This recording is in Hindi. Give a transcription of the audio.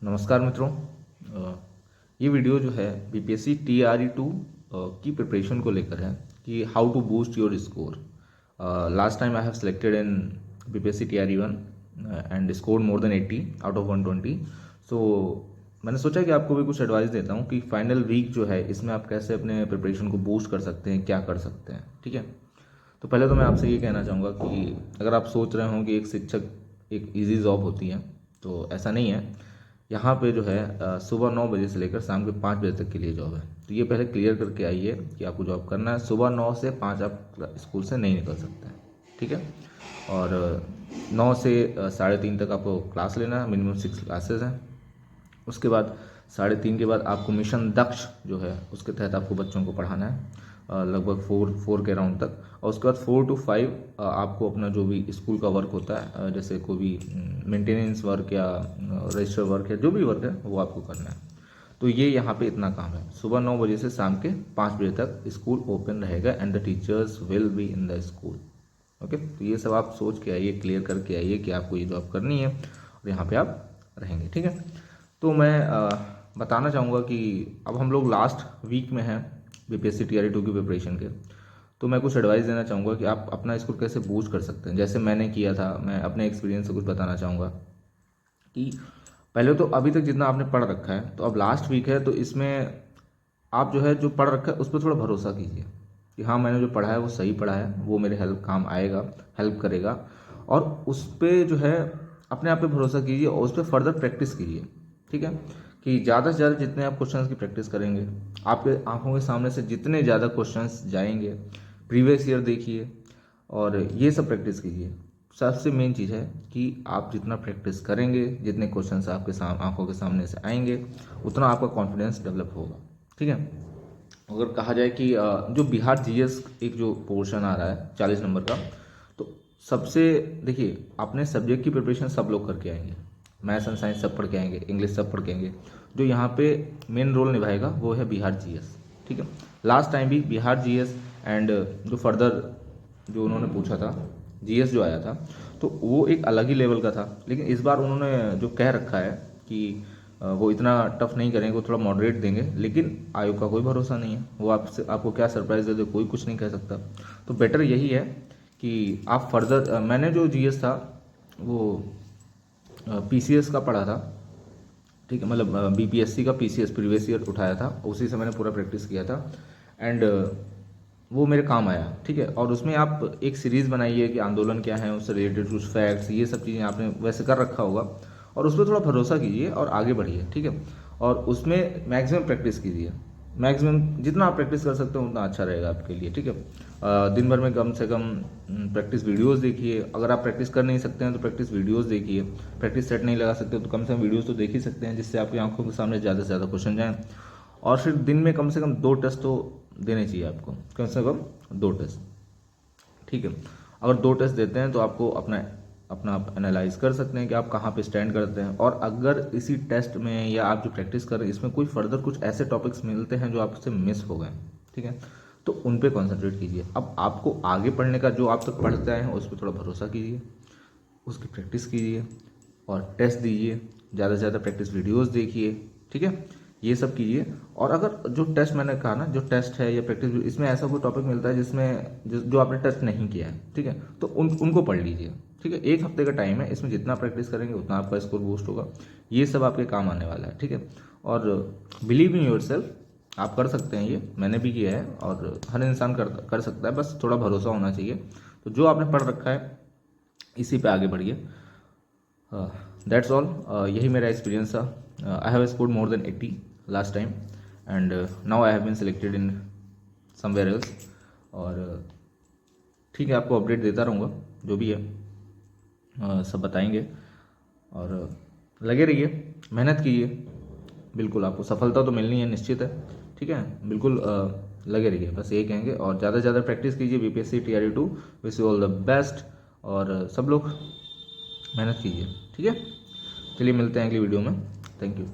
नमस्कार मित्रों। ये वीडियो जो है बीपीएससी TRE2 की प्रिपरेशन को लेकर है कि how to boost your score. Last time I have selected in BPSC TRE1 and score more than 80 out of 120। सो मैंने सोचा कि आपको भी कुछ एडवाइस देता हूँ कि फाइनल वीक जो है इसमें आप कैसे अपने प्रिपरेशन को बूस्ट कर सकते हैं, क्या कर सकते हैं। ठीक है, तो पहले तो मैं आपसे ये कहना चाहूँगा कि अगर आप सोच रहे हो कि एक शिक्षक एक इजी जॉब होती है, तो ऐसा नहीं है। यहाँ पे जो है सुबह 9 बजे से लेकर शाम के 5 बजे तक के लिए जॉब है। तो ये पहले क्लियर करके आइए कि आपको जॉब करना है। सुबह 9 से 5 आप स्कूल से नहीं निकल सकते हैं, ठीक है। और 9 से 3:30 तक आपको क्लास लेना है, मिनिमम 6 क्लासेस हैं। उसके बाद 3:30 के बाद आपको मिशन दक्ष जो है उसके तहत आपको बच्चों को पढ़ाना है लगभग 4 के राउंड तक। और उसके बाद 4 to 5 आपको अपना जो भी स्कूल का वर्क होता है, जैसे कोई भी मेंटेनेंस वर्क या रजिस्टर वर्क है, जो भी वर्क है वो आपको करना है। तो ये यहाँ पे इतना काम है। सुबह 9 बजे से शाम के 5 बजे तक स्कूल ओपन रहेगा and the teachers will be in the school. Okay, तो ये सब आप सोच के आइए, क्लियर करके आइए कि आपको ये जॉब करनी है और यहाँ पे आप रहेंगे, ठीक है। तो मैं बताना चाहूँगा कि अब हम लोग लास्ट वीक में हैं बीपीएससी TRE2 की प्रिपरेशन के। तो मैं कुछ एडवाइस देना चाहूँगा कि आप अपना स्कोर कैसे बूस्ट कर सकते हैं, जैसे मैंने किया था। मैं अपने एक्सपीरियंस से कुछ बताना चाहूँगा कि पहले तो अभी तक जितना आपने पढ़ रखा है, तो अब लास्ट वीक है, तो इसमें आप जो है जो पढ़ रखा है उस पर थोड़ा भरोसा कीजिए कि हाँ, मैंने जो पढ़ा है वो सही पढ़ा है, वो मेरे काम आएगा, हेल्प करेगा। और उस पर जो है अपने आप पे भरोसा कीजिए और उस पर फर्दर प्रैक्टिस कीजिए, ठीक है। कि ज़्यादा से ज़्यादा जितने आप क्वेश्चंस की प्रैक्टिस करेंगे, आपके आंखों के सामने से जितने ज़्यादा क्वेश्चंस जाएंगे, प्रीवियस ईयर देखिए और ये सब प्रैक्टिस कीजिए। सबसे मेन चीज़ है कि आप जितना प्रैक्टिस करेंगे, जितने क्वेश्चंस आपके आंखों के सामने से आएंगे, उतना आपका कॉन्फिडेंस डेवलप होगा, ठीक है। अगर कहा जाए कि जो बिहार GS एक जो पोर्शन आ रहा है 40 नंबर का, तो सबसे देखिए, अपने सब्जेक्ट की प्रिपरेशन सब लोग करके आएंगे, मैथ्स एंड साइंस सब पढ़ के आएंगे, इंग्लिश सब पढ़ के आएंगे। जो यहाँ पे मेन रोल निभाएगा वो है बिहार GS, ठीक है। लास्ट टाइम भी बिहार GS एंड जो फर्दर जो उन्होंने पूछा था GS जो आया था, तो वो एक अलग ही लेवल का था। लेकिन इस बार उन्होंने जो कह रखा है कि वो इतना टफ नहीं करेंगे, वो थोड़ा मॉडरेट देंगे। लेकिन आयोग का कोई भरोसा नहीं है, वो आपको क्या सरप्राइज दे दे, कोई कुछ नहीं कह सकता। तो बेटर यही है कि आप फर्दर, मैंने जो GS था वो PCS का पढ़ा था, ठीक है, मतलब BPSC का PCS प्रीवियस ईयर उठाया था, उसी से मैंने पूरा प्रैक्टिस किया था एंड वो मेरे काम आया, ठीक है। और उसमें आप एक सीरीज़ बनाइए कि आंदोलन क्या है, उससे रिलेटेड कुछ फैक्ट्स, ये सब चीज़ें आपने वैसे कर रखा होगा, और उस पर थोड़ा भरोसा कीजिए और आगे बढ़िए, ठीक है। और उसमें मैक्सिमम प्रैक्टिस कीजिए, मैक्सिमम जितना आप प्रैक्टिस कर सकते हो उतना अच्छा रहेगा आपके लिए, ठीक है। दिन भर में कम से कम प्रैक्टिस वीडियोस देखिए। अगर आप प्रैक्टिस कर नहीं सकते हैं तो प्रैक्टिस वीडियोस देखिए। प्रैक्टिस सेट नहीं लगा सकते तो कम से कम वीडियोस तो देख ही सकते हैं, जिससे आपकी आंखों के सामने ज़्यादा से ज़्यादा क्वेश्चन जाएँ। और फिर दिन में कम से कम 2 टेस्ट तो देने चाहिए आपको, कम से कम 2 टेस्ट, ठीक है। अगर 2 टेस्ट देते हैं तो आपको अपना अपना आप एनालाइज कर सकते हैं कि आप कहाँ पे स्टैंड करते हैं। और अगर इसी टेस्ट में या आप जो प्रैक्टिस कर रहे हैं इसमें कोई फर्दर कुछ ऐसे टॉपिक्स मिलते हैं जो आपसे मिस हो गए, ठीक है, तो उन पे कॉन्सेंट्रेट कीजिए। अब आपको आगे पढ़ने का, जो आप तक पढ़ते आए हैं उस पर थोड़ा भरोसा कीजिए, उसकी प्रैक्टिस कीजिए और टेस्ट दीजिए। ज़्यादा से ज़्यादा प्रैक्टिस वीडियोज़ देखिए, ठीक है, ये सब कीजिए। और अगर जो टेस्ट मैंने कहा ना, जो टेस्ट है या प्रैक्टिस, इसमें ऐसा कोई टॉपिक मिलता है जिसमें जो आपने टेस्ट नहीं किया है, ठीक है, तो उनको पढ़ लीजिए, ठीक है। 1 हफ्ते का टाइम है, इसमें जितना प्रैक्टिस करेंगे उतना आपका स्कोर बूस्ट होगा। ये सब आपके काम आने वाला है, ठीक है। और बिलीव इन योर सेल्फ, आप कर सकते हैं, ये मैंने भी किया है और हर इंसान कर सकता है, बस थोड़ा भरोसा होना चाहिए। तो जो आपने पढ़ रखा है इसी पे आगे बढ़िए। दैट्स ऑल, यही मेरा एक्सपीरियंस था। I have scored more than 80 last time and now I have been selected in somewhere else. और ठीक है, आपको अपडेट देता रहूँगा जो भी है, सब बताएंगे। और लगे रहिए, मेहनत कीजिए, बिल्कुल आपको सफलता तो मिलनी है, निश्चित है, ठीक है। बिल्कुल लगे रहिए, बस यही कहेंगे। और ज़्यादा से ज़्यादा प्रैक्टिस कीजिए BPSC TRE2। Wish you all the best और सब लोग मेहनत कीजिए, ठीक है। चलिए मिलते हैं अगली वीडियो में। Thank you.